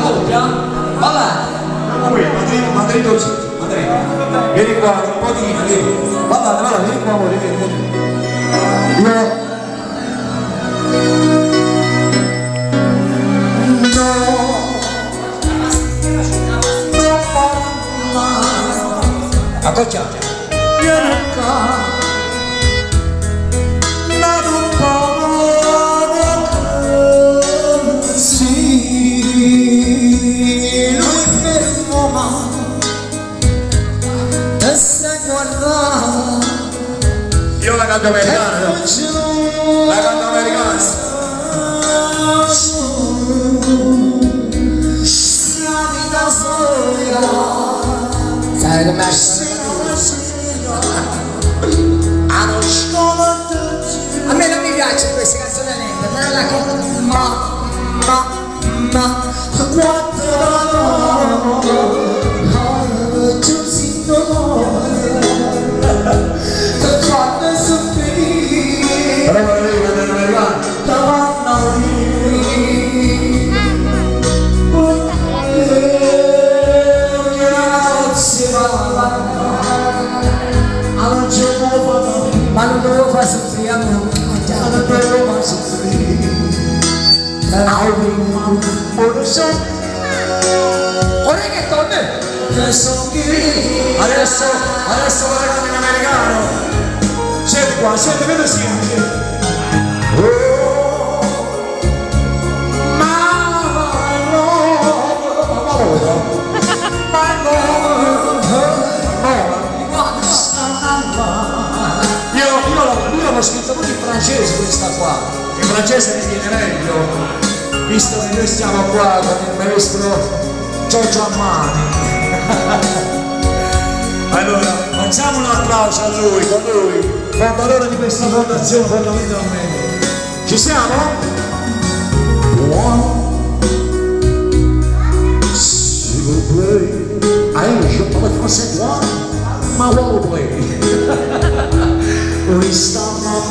coppia? Vabbè. Madrid così, Madrid. Vieni qua, un po' di vieni. Guarda, vieni qua, amore, vieni. Accocciate. Vieni qua. Io la canto americana, no? La canto americana. Sai com'è? A me non mi piacciono queste canzoni lente, però la canto. Ma non devo far soffrire, non devo far soffrire. Ora che torna? Adesso parliamo in americano. Senti qua, senti, vedo siete. Io l'ho scritto tutto in francese questa qua. In francese mi viene meglio, visto che noi stiamo qua con il maestro Giorgio Armani. Allora, facciamo un applauso a lui, con lui, fondatore di questa fondazione fondamentalmente. Ci siamo? One, s'il vous plaît. Je parle français, one, ma wall play. We stop on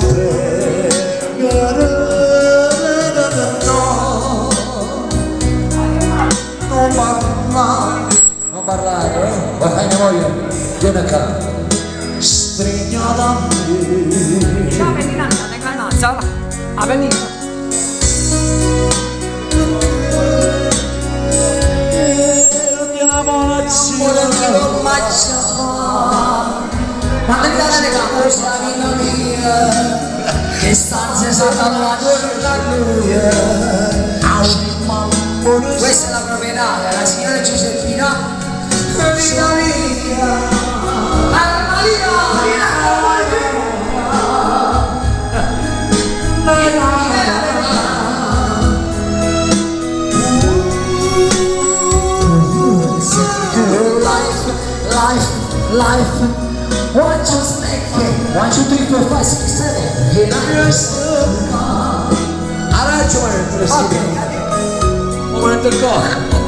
non parlare, va bene voglia, vieni qua. Stringa da me. Ciao Avellina, ciao. Avellina. Ma andate le cose mia che stanze saltano la giornata questa è la proprietà della signora Giuseppina Vita mia Maria Life 1, 2, 3, 4, 5, 6, 7 8 ha ragione il presidente momento il corpo